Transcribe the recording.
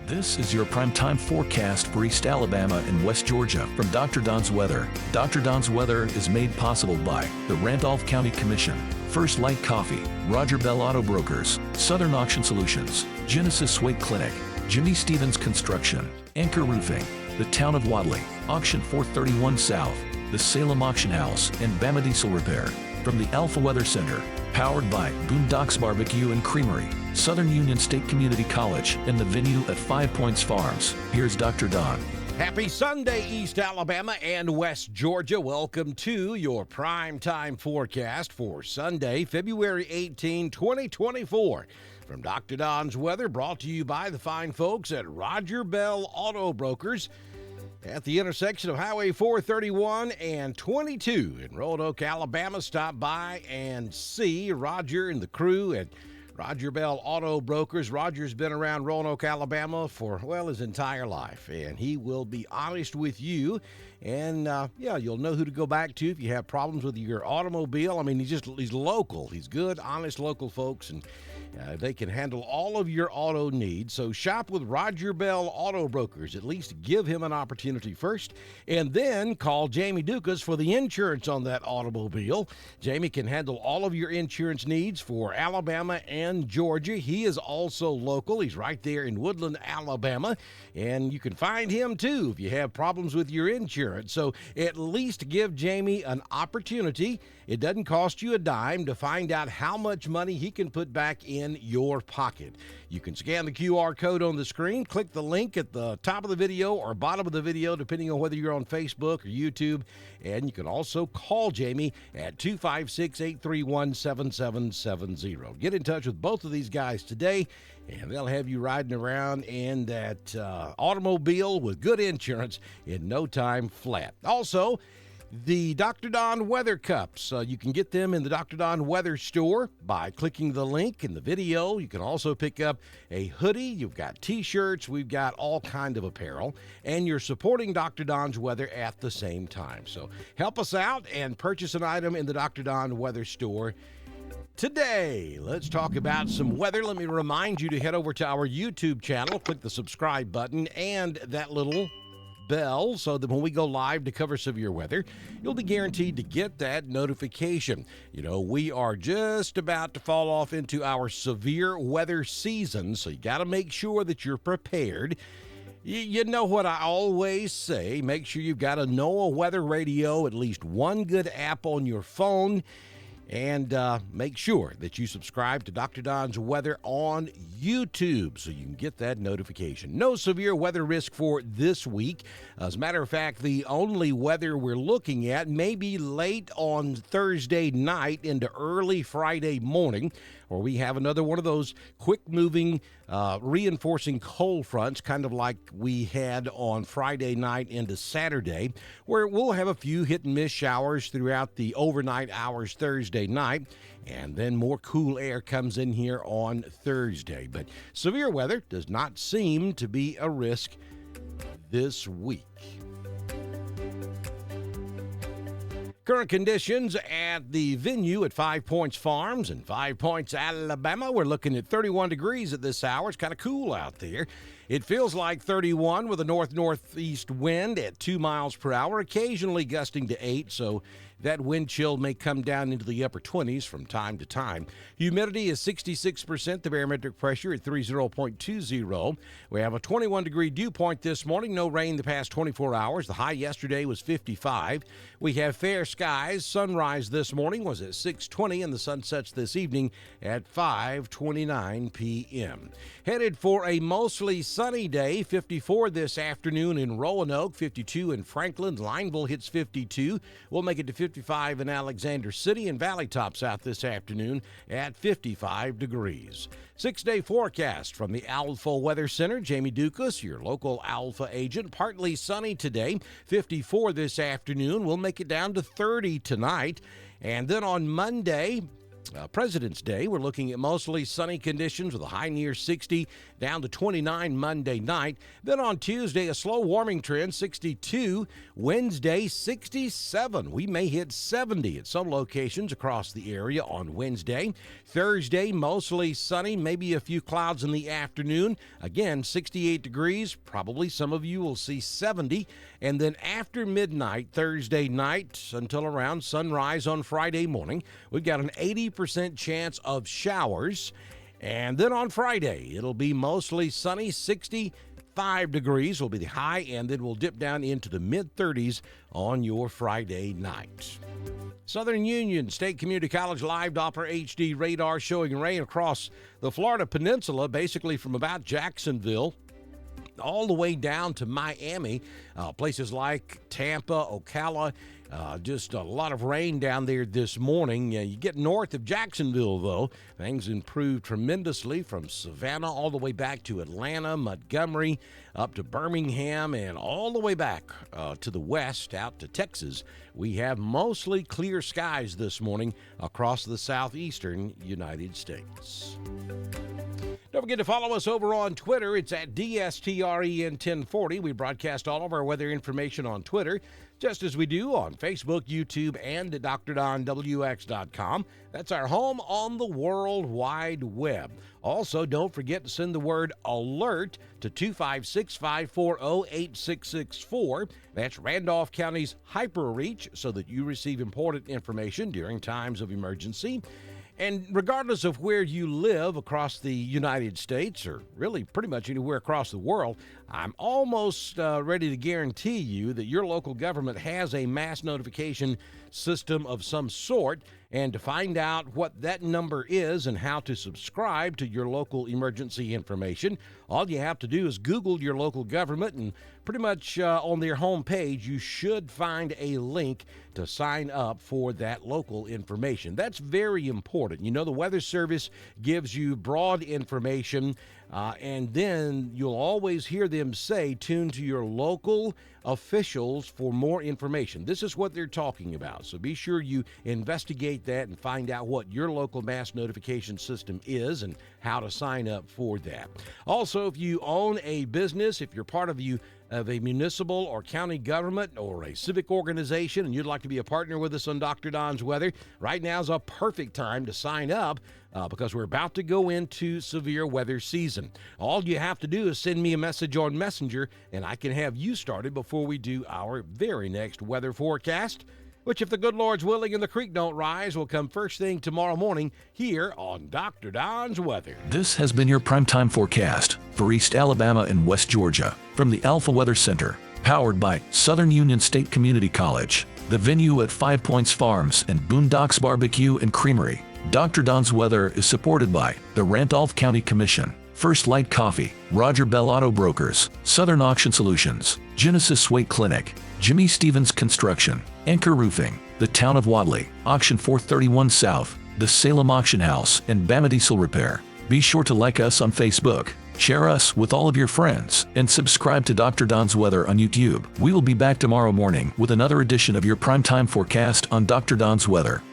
This is your primetime forecast for East Alabama and West Georgia from Dr. Don's Weather. Dr. Don's Weather is made possible by the Randolph County Commission, First Light Coffee, Roger Bell Auto Brokers, Southern Auction Solutions, Genesis Wake Clinic, Jimmy Stevens Construction, Anchor Roofing, the Town of Wadley, Auction 431 South, the Salem Auction House, and Bama Diesel Repair. From the Alpha Weather Center, powered by Boondocks Barbecue and Creamery, Southern Union State Community College, and the venue at 5 Points Farms. Here's Dr. Don. Happy Sunday, East Alabama and West Georgia. Welcome to your prime time forecast for Sunday, February 18, 2024. From Dr. Don's Weather, brought to you by the fine folks at Roger Bell Auto Brokers at the intersection of Highway 431 and 22 in Roanoke, Alabama. Stop by and see Roger and the crew at Roger Bell Auto Brokers. Roger's been around Roanoke, Alabama for, well, his entire life, and he will be honest with you. And, you'll know who to go back to if you have problems with your automobile. I mean, he's local. He's good, honest local folks, and they can handle all of your auto needs. So shop with Roger Bell Auto Brokers. At least give him an opportunity first, and then call Jamie Dukas for the insurance on that automobile. Jamie can handle all of your insurance needs for Alabama and Georgia. He is also local. He's right there in Woodland, Alabama, and you can find him too if you have problems with your insurance. So at least give Jamie an opportunity. It doesn't cost you a dime to find out how much money he can put back in your pocket. You can scan the QR code on the screen, click the link at the top of the video or bottom of the video, depending on whether you're on Facebook or YouTube. And you can also call Jamie at 256-831-7770. Get in touch with both of these guys today, and they'll have you riding around in that automobile with good insurance in no time flat. Also, the Dr. Don Weather Cups. You can get them in the Dr. Don Weather Store by clicking the link in the video. You can also pick up a hoodie. You've got T-shirts. We've got all kind of apparel. And you're supporting Dr. Don's Weather at the same time. So help us out and purchase an item in the Dr. Don Weather Store today. Let's talk about some weather. Let me remind you to head over to our YouTube channel, click the subscribe button and that little bell so that when we go live to cover severe weather, you'll be guaranteed to get that notification. You know, we are just about to fall off into our severe weather season, so you got to make sure that you're prepared. You know what I always say, make sure you've got a NOAA weather radio, at least one good app on your phone, and make sure that you subscribe to Dr. Don's Weather on YouTube so you can get that notification. No severe weather risk for this week. As a matter of fact, the only weather we're looking at may be late on Thursday night into early Friday morning, where we have another one of those quick-moving, reinforcing cold fronts, kind of like we had on Friday night into Saturday, where we'll have a few hit-and-miss showers throughout the overnight hours Thursday night, and then more cool air comes in here on Thursday. But severe weather does not seem to be a risk this week. Current conditions at the venue at 5 Points Farms in 5 Points, Alabama. We're looking at 31 degrees at this hour. It's kind of cool out there. It feels like 31 with a north-northeast wind at 2 miles per hour, occasionally gusting to 8, so that wind chill may come down into the upper 20s from time to time. Humidity is 66%, the barometric pressure at 30.20. We have a 21-degree dew point this morning, no rain the past 24 hours. The high yesterday was 55. We have fair skies. Sunrise this morning was at 6:20, and the sun sets this evening at 5:29 p.m. Headed for a mostly sunny day, 54 this afternoon in Roanoke, 52 in Franklin. Lineville hits 52. We'll make it to 55 in Alexander City, and Valley tops out this afternoon at 55 degrees. 6-day forecast from the Alpha Weather Center. Jamie Dukas, your local Alpha agent. Partly sunny today, 54 this afternoon. We'll make it down to 30 tonight. And then on Monday, President's Day, we're looking at mostly sunny conditions with a high near 60, down to 29 Monday night. Then on Tuesday, a slow warming trend, 62. Wednesday, 67. We may hit 70 at some locations across the area on Wednesday. Thursday, mostly sunny, maybe a few clouds in the afternoon. Again, 68 degrees. Probably some of you will see 70. And then after midnight, Thursday night until around sunrise on Friday morning, we've got an 80% chance of showers. And then on Friday, it'll be mostly sunny, 65 degrees will be the high, and then we'll dip down into the mid-30s on your Friday night. Southern Union State Community College live Doppler HD radar showing rain across the Florida Peninsula, basically from about Jacksonville all the way down to Miami, places like Tampa, Ocala. Just a lot of rain down there this morning. You get north of Jacksonville, though, things improved tremendously from Savannah all the way back to Atlanta, Montgomery, up to Birmingham, and all the way back to the west out to Texas. We have mostly clear skies this morning across the southeastern United States. Don't forget to follow us over on Twitter. It's at DSTREN1040. We broadcast all of our weather information on Twitter, just as we do on Facebook, YouTube, and at DrDonWX.com. That's our home on the World Wide Web. Also, don't forget to send the word ALERT to 256-540-8664. That's Randolph County's HyperReach, so that you receive important information during times of emergency. And regardless of where you live across the United States, or really pretty much anywhere across the world, I'm almost ready to guarantee you that your local government has a mass notification system of some sort. And to find out what that number is and how to subscribe to your local emergency information, all you have to do is Google your local government, and pretty much on their homepage, you should find a link to sign up for that local information. That's very important. You know, the Weather Service gives you broad information, and then you'll always hear them say, tune to your local officials for more information. This is what they're talking about. So be sure you investigate that and find out what your local mass notification system is and how to sign up for that. Also, if you own a business, if you're part of a municipal or county government or a civic organization and you'd like to be a partner with us on Dr. Don's Weather, right now is a perfect time to sign up because we're about to go into severe weather season. All you have to do is send me a message on Messenger and I can have you started before we do our very next weather forecast, which, if the good Lord's willing and the creek don't rise, will come first thing tomorrow morning here on Dr. Don's Weather. This has been your primetime forecast for East Alabama and West Georgia from the Alpha Weather Center, powered by Southern Union State Community College, the venue at 5 Points Farms and Boondocks Barbecue and Creamery. Dr. Don's Weather is supported by the Randolph County Commission, First Light Coffee, Roger Bell Auto Brokers, Southern Auction Solutions, Genesis Weight Clinic, Jimmy Stevens Construction, Anchor Roofing, the Town of Wadley, Auction 431 South, the Salem Auction House, and Bama Diesel Repair. Be sure to like us on Facebook, share us with all of your friends, and subscribe to Dr. Don's Weather on YouTube. We will be back tomorrow morning with another edition of your primetime forecast on Dr. Don's Weather.